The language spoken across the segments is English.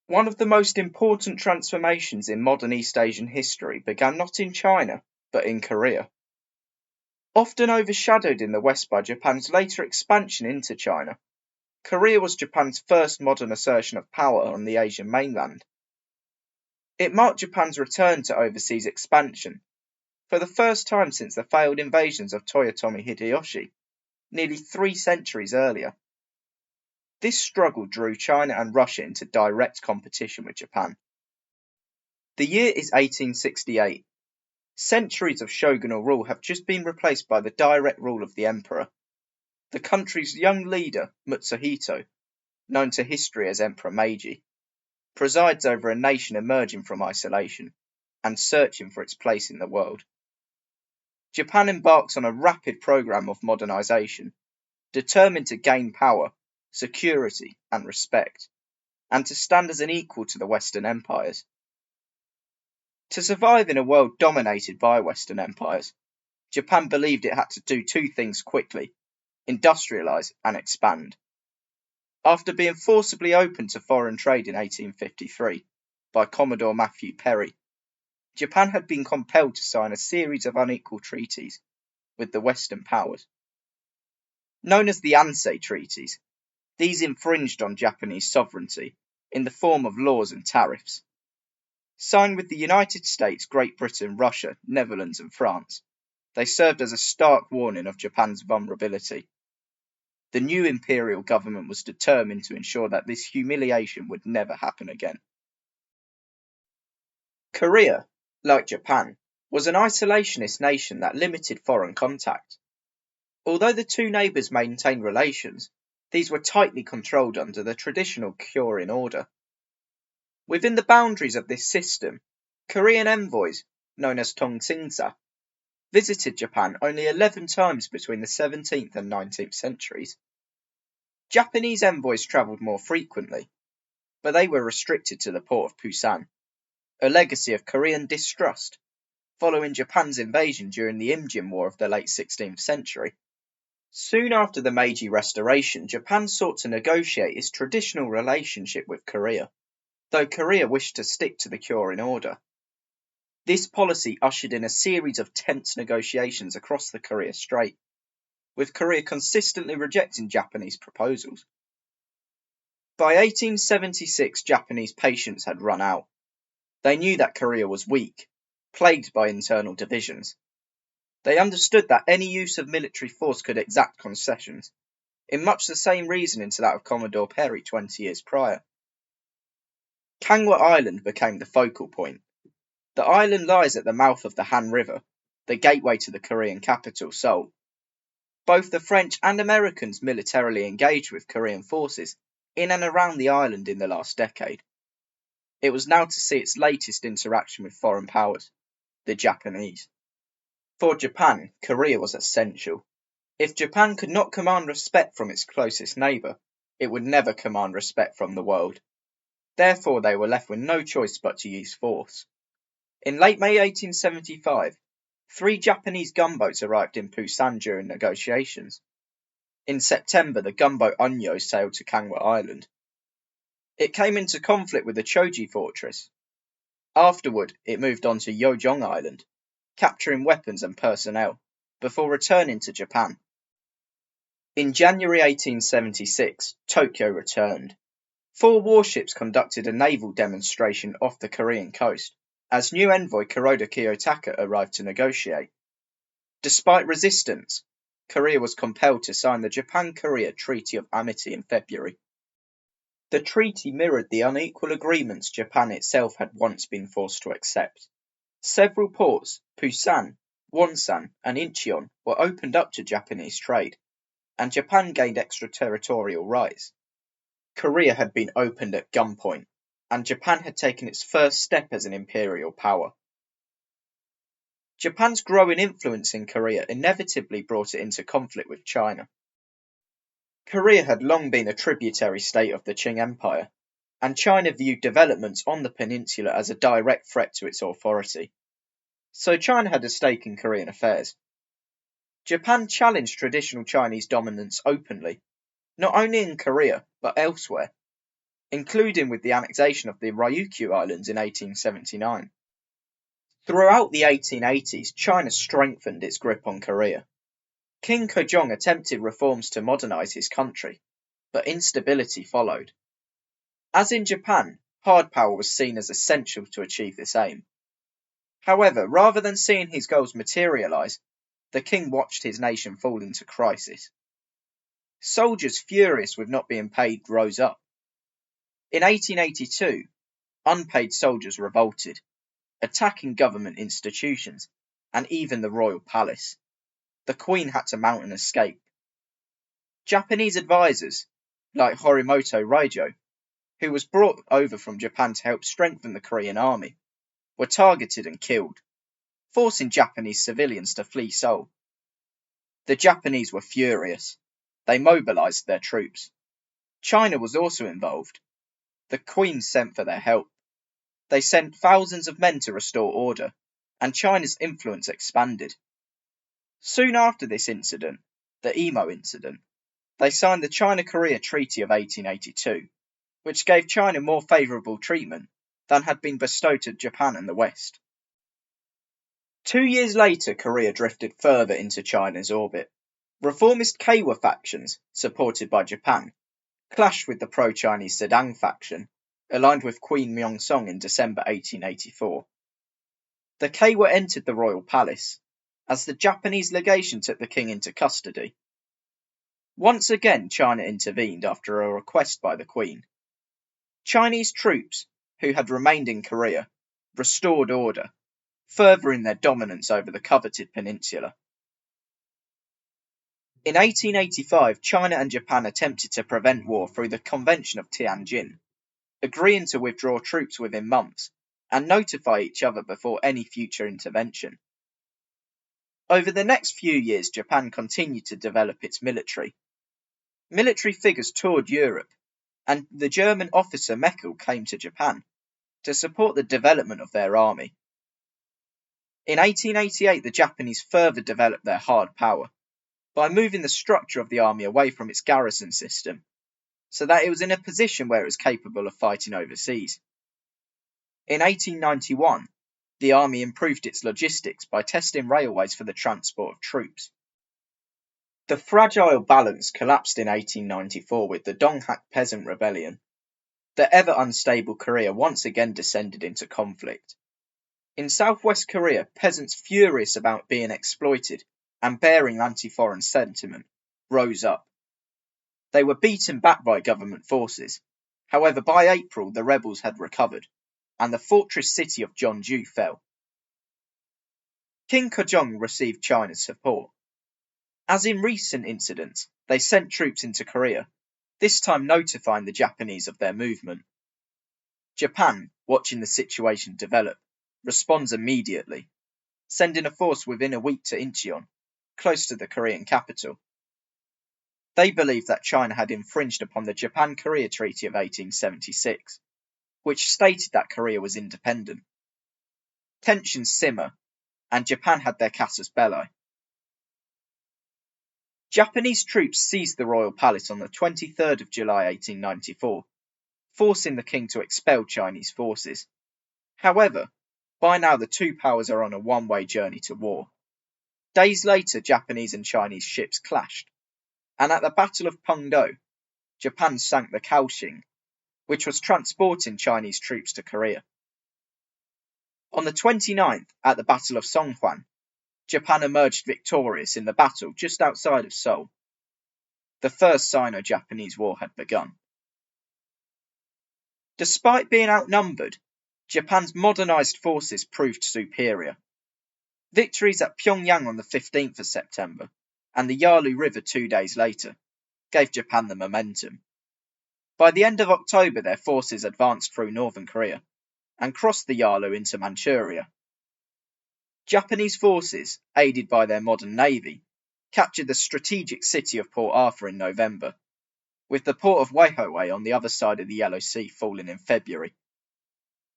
One of the most important transformations in modern East Asian history began not in China, but in Korea. Often overshadowed in the West by Japan's later expansion into China, Korea was Japan's first modern assertion of power on the Asian mainland. It marked Japan's return to overseas expansion, for the first time since the failed invasions of Toyotomi Hideyoshi, nearly 3 centuries earlier. This struggle drew China and Russia into direct competition with Japan. The year is 1868. Centuries of shogunal rule have just been replaced by the direct rule of the emperor. The country's young leader, Mutsuhito, known to history as Emperor Meiji, presides over a nation emerging from isolation and searching for its place in the world. Japan embarks on a rapid program of modernization, determined to gain power, security, and respect, and to stand as an equal to the Western empires. To survive in a world dominated by Western empires, Japan believed it had to do two things quickly: industrialize and expand. After being forcibly opened to foreign trade in 1853 by Commodore Matthew Perry, Japan had been compelled to sign a series of unequal treaties with the Western powers. Known as the Ansei Treaties, these infringed on Japanese sovereignty in the form of laws and tariffs. Signed with the United States, Great Britain, Russia, Netherlands, and France, they served as a stark warning of Japan's vulnerability. The new imperial government was determined to ensure that this humiliation would never happen again. Korea, like Japan, was an isolationist nation that limited foreign contact. Although the two neighbours maintained relations, these were tightly controlled under the traditional Kyorin order. Within the boundaries of this system, Korean envoys, known as Tongsinsa, visited Japan only 11 times between the 17th and 19th centuries. Japanese envoys travelled more frequently, but they were restricted to the port of Busan, a legacy of Korean distrust following Japan's invasion during the Imjin War of the late 16th century. Soon after the Meiji Restoration, Japan sought to negotiate its traditional relationship with Korea, though Korea wished to stick to the Kyorin order. This policy ushered in a series of tense negotiations across the Korea Strait, with Korea consistently rejecting Japanese proposals. By 1876, Japanese patience had run out. They knew that Korea was weak, plagued by internal divisions. They understood that any use of military force could exact concessions, in much the same reasoning to that of Commodore Perry 20 years prior. Kangwa Island became the focal point. The island lies at the mouth of the Han River, the gateway to the Korean capital, Seoul. Both the French and Americans militarily engaged with Korean forces in and around the island in the last decade. It was now to see its latest interaction with foreign powers, the Japanese. For Japan, Korea was essential. If Japan could not command respect from its closest neighbour, it would never command respect from the world. Therefore, they were left with no choice but to use force. In late May 1875, 3 Japanese gunboats arrived in Busan during negotiations. In September, the gunboat Unyo sailed to Kangwa Island. It came into conflict with the Choji fortress. Afterward, it moved on to Yojong Island, capturing weapons and personnel, before returning to Japan. In January 1876, Tokyo returned. 4 warships conducted a naval demonstration off the Korean coast, as new envoy Kuroda Kiyotaka arrived to negotiate. Despite resistance, Korea was compelled to sign the Japan-Korea Treaty of Amity in February. The treaty mirrored the unequal agreements Japan itself had once been forced to accept. Several ports, Busan, Wonsan, and Incheon, were opened up to Japanese trade, and Japan gained extraterritorial rights. Korea had been opened at gunpoint, and Japan had taken its first step as an imperial power. Japan's growing influence in Korea inevitably brought it into conflict with China. Korea had long been a tributary state of the Qing Empire, and China viewed developments on the peninsula as a direct threat to its authority. So China had a stake in Korean affairs. Japan challenged traditional Chinese dominance openly, not only in Korea, but elsewhere. including with the annexation of the Ryukyu Islands in 1879. Throughout the 1880s, China strengthened its grip on Korea. King Kojong attempted reforms to modernize his country, but instability followed. As in Japan, hard power was seen as essential to achieve this aim. However, rather than seeing his goals materialize, the king watched his nation fall into crisis. Soldiers furious with not being paid rose up. In 1882, unpaid soldiers revolted, attacking government institutions and even the royal palace. The queen had to mount an escape. Japanese advisors, like Horimoto Reijo, who was brought over from Japan to help strengthen the Korean army, were targeted and killed, forcing Japanese civilians to flee Seoul. The Japanese were furious. They mobilized their troops. China was also involved. The Queen sent for their help. They sent thousands of men to restore order, and China's influence expanded. Soon after this incident, the Imo incident, they signed the China-Korea Treaty of 1882, which gave China more favourable treatment than had been bestowed to Japan and the West. 2 years later, Korea drifted further into China's orbit. Reformist Keiwa factions, supported by Japan, clashed with the pro-Chinese Zedong faction, aligned with Queen Myeong-song in December 1884. The Keiwa entered the royal palace, as the Japanese legation took the king into custody. Once again, China intervened after a request by the Queen. Chinese troops, who had remained in Korea, restored order, furthering their dominance over the coveted peninsula. In 1885, China and Japan attempted to prevent war through the Convention of Tianjin, agreeing to withdraw troops within months and notify each other before any future intervention. Over the next few years, Japan continued to develop its military. Military figures toured Europe, and the German officer Meckel came to Japan to support the development of their army. In 1888, the Japanese further developed their hard power by moving the structure of the army away from its garrison system, so that it was in a position where it was capable of fighting overseas. In 1891, the army improved its logistics by testing railways for the transport of troops. The fragile balance collapsed in 1894 with the Donghak Peasant Rebellion. The ever unstable Korea once again descended into conflict. In southwest Korea, peasants furious about being exploited and bearing anti-foreign sentiment rose up. They were beaten back by government forces. However, by April, the rebels had recovered, and the fortress city of Jeonju fell. King Kojong received China's support. As in recent incidents, they sent troops into Korea, this time notifying the Japanese of their movement. Japan, watching the situation develop, responds immediately, sending a force within a week to Incheon, close to the Korean capital. They believed that China had infringed upon the Japan-Korea Treaty of 1876, which stated that Korea was independent. Tensions simmer, and Japan had their casus belli. Japanese troops seized the royal palace on the 23rd of July 1894, forcing the king to expel Chinese forces. However, by now the two powers are on a one-way journey to war. Days later, Japanese and Chinese ships clashed, and at the Battle of Pungdo, Japan sank the Kaohsiung, which was transporting Chinese troops to Korea. On the 29th, at the Battle of Songhwan, Japan emerged victorious in the battle just outside of Seoul. The First Sino-Japanese War had begun. Despite being outnumbered, Japan's modernized forces proved superior. Victories at Pyongyang on the 15th of September and the Yalu River 2 days later gave Japan the momentum. By the end of October, their forces advanced through northern Korea and crossed the Yalu into Manchuria. Japanese forces, aided by their modern navy, captured the strategic city of Port Arthur in November, with the port of Waihoe on the other side of the Yellow Sea falling in February.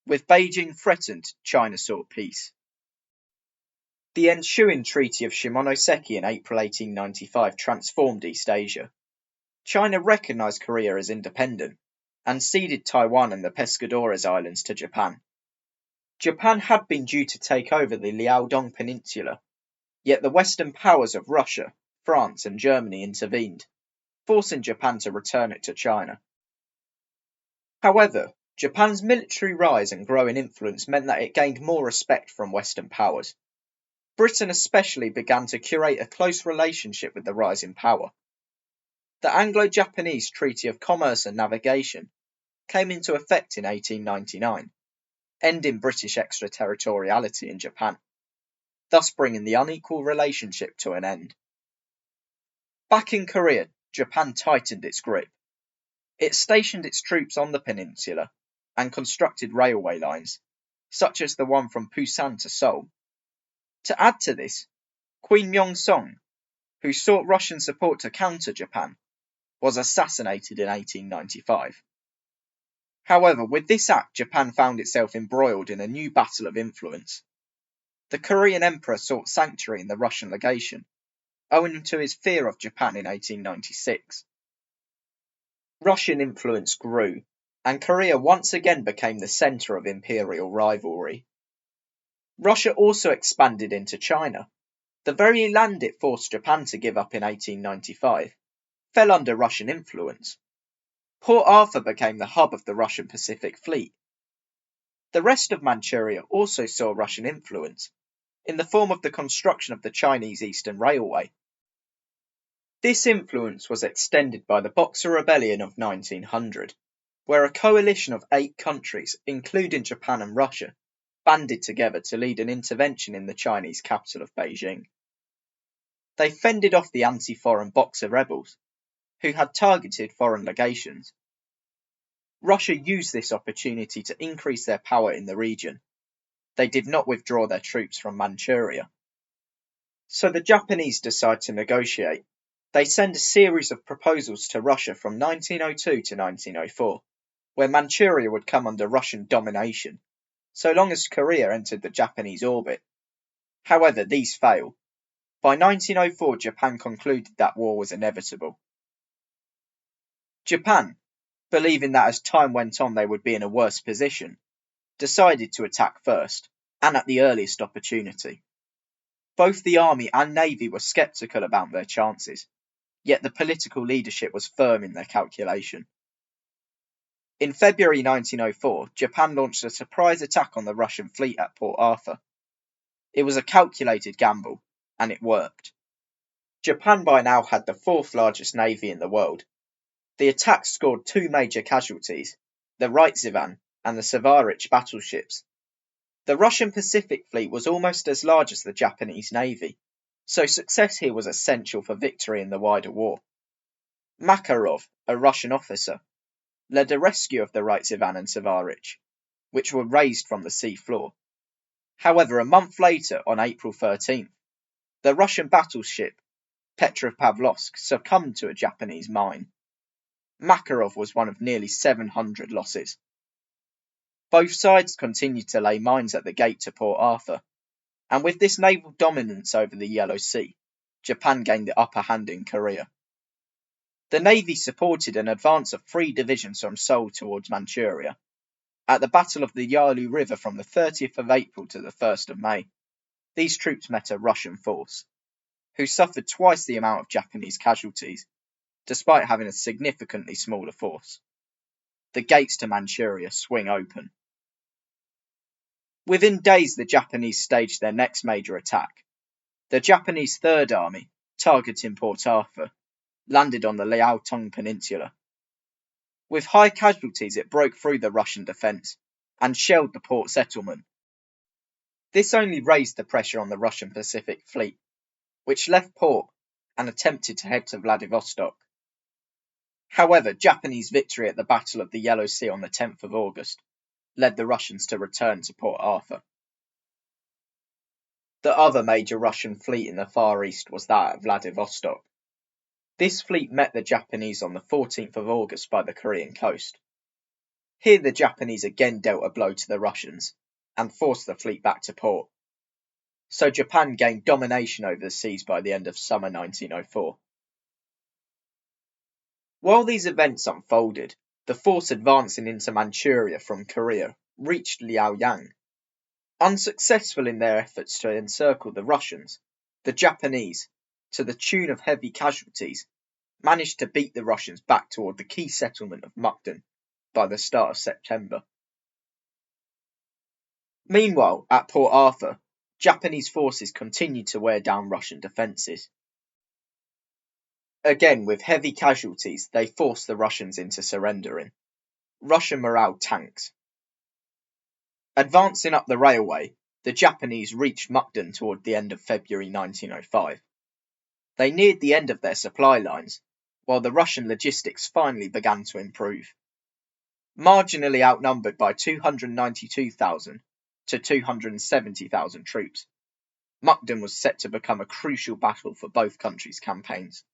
With Beijing threatened, China sought peace. The ensuing Treaty of Shimonoseki in April 1895 transformed East Asia. China recognized Korea as independent, and ceded Taiwan and the Pescadores Islands to Japan. Japan had been due to take over the Liaodong Peninsula, yet the Western powers of Russia, France and Germany intervened, forcing Japan to return it to China. However, Japan's military rise and growing influence meant that it gained more respect from Western powers. Britain especially began to curate a close relationship with the rising power. The Anglo-Japanese Treaty of Commerce and Navigation came into effect in 1899, ending British extraterritoriality in Japan, thus bringing the unequal relationship to an end. Back in Korea, Japan tightened its grip. It stationed its troops on the peninsula and constructed railway lines, such as the one from Busan to Seoul. To add to this, Queen Myeong-song, who sought Russian support to counter Japan, was assassinated in 1895. However, with this act, Japan found itself embroiled in a new battle of influence. The Korean emperor sought sanctuary in the Russian legation, owing to his fear of Japan in 1896. Russian influence grew, and Korea once again became the centre of imperial rivalry. Russia also expanded into China. The very land it forced Japan to give up in 1895 fell under Russian influence. Port Arthur became the hub of the Russian Pacific Fleet. The rest of Manchuria also saw Russian influence, in the form of the construction of the Chinese Eastern Railway. This influence was extended by the Boxer Rebellion of 1900, where a coalition of 8 countries, including Japan and Russia, banded together to lead an intervention in the Chinese capital of Beijing. They fended off the anti-foreign Boxer rebels, who had targeted foreign legations. Russia used this opportunity to increase their power in the region. They did not withdraw their troops from Manchuria. So the Japanese decide to negotiate. They send a series of proposals to Russia from 1902 to 1904, where Manchuria would come under Russian domination, so long as Korea entered the Japanese orbit. However, these fail. By 1904, Japan concluded that war was inevitable. Japan, believing that as time went on they would be in a worse position, decided to attack first, and at the earliest opportunity. Both the army and navy were sceptical about their chances, yet the political leadership was firm in their calculation. In February 1904, Japan launched a surprise attack on the Russian fleet at Port Arthur. It was a calculated gamble, and it worked. Japan by now had the 4th largest navy in the world. The attack scored 2 major casualties, the Reichsivan and the Savarich battleships. The Russian Pacific Fleet was almost as large as the Japanese navy, so success here was essential for victory in the wider war. Makarov, a Russian officer, led a rescue of the Reichsivan and Savarich, which were raised from the sea floor. However, a month later, on April 13th, the Russian battleship Petropavlovsk succumbed to a Japanese mine. Makarov was one of nearly 700 losses. Both sides continued to lay mines at the gate to Port Arthur, and with this naval dominance over the Yellow Sea, Japan gained the upper hand in Korea. The navy supported an advance of 3 divisions from Seoul towards Manchuria. At the Battle of the Yalu River from the 30th of April to the 1st of May, these troops met a Russian force, who suffered twice the amount of Japanese casualties, despite having a significantly smaller force. The gates to Manchuria swing open. Within days, the Japanese staged their next major attack. The Japanese Third Army, targeting Port Arthur, landed on the Liaodong Peninsula. With high casualties, it broke through the Russian defence and shelled the port settlement. This only raised the pressure on the Russian Pacific Fleet, which left port and attempted to head to Vladivostok. However, Japanese victory at the Battle of the Yellow Sea on the 10th of August led the Russians to return to Port Arthur. The other major Russian fleet in the Far East was that at Vladivostok. This fleet met the Japanese on the 14th of August by the Korean coast. Here the Japanese again dealt a blow to the Russians and forced the fleet back to port. So Japan gained domination over the seas by the end of summer 1904. While these events unfolded, the force advancing into Manchuria from Korea reached Liaoyang. Unsuccessful in their efforts to encircle the Russians, the Japanese, to the tune of heavy casualties, managed to beat the Russians back toward the key settlement of Mukden by the start of September. Meanwhile, at Port Arthur, Japanese forces continued to wear down Russian defences. Again, with heavy casualties, they forced the Russians into surrendering. Russia morale tanks. Advancing up the railway, the Japanese reached Mukden toward the end of February 1905. They neared the end of their supply lines, while the Russian logistics finally began to improve. Marginally outnumbered by 292,000 to 270,000 troops, Mukden was set to become a crucial battle for both countries' campaigns.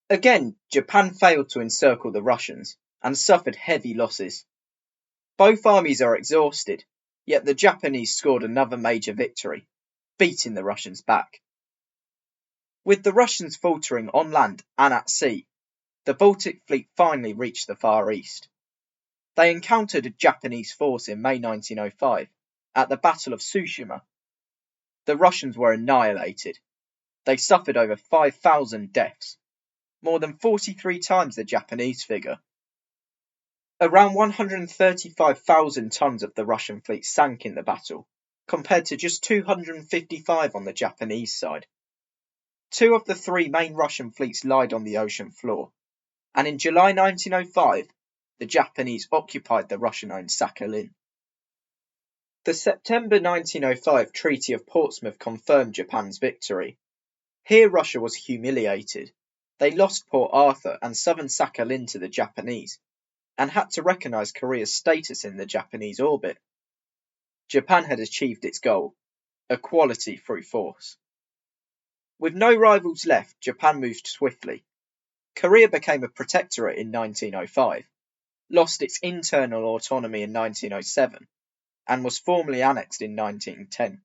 Again, Japan failed to encircle the Russians and suffered heavy losses. Both armies are exhausted, yet the Japanese scored another major victory, beating the Russians back. With the Russians faltering on land and at sea, the Baltic Fleet finally reached the Far East. They encountered a Japanese force in May 1905 at the Battle of Tsushima. The Russians were annihilated. They suffered over 5,000 deaths, more than 43 times the Japanese figure. Around 135,000 tons of the Russian fleet sank in the battle, compared to just 255 on the Japanese side. 2 of the 3 main Russian fleets lied on the ocean floor, and in July 1905, the Japanese occupied the Russian-owned Sakhalin. The September 1905 Treaty of Portsmouth confirmed Japan's victory. Here Russia was humiliated. They lost Port Arthur and southern Sakhalin to the Japanese, and had to recognise Korea's status in the Japanese orbit. Japan had achieved its goal, equality through force. With no rivals left, Japan moved swiftly. Korea became a protectorate in 1905, lost its internal autonomy in 1907, and was formally annexed in 1910.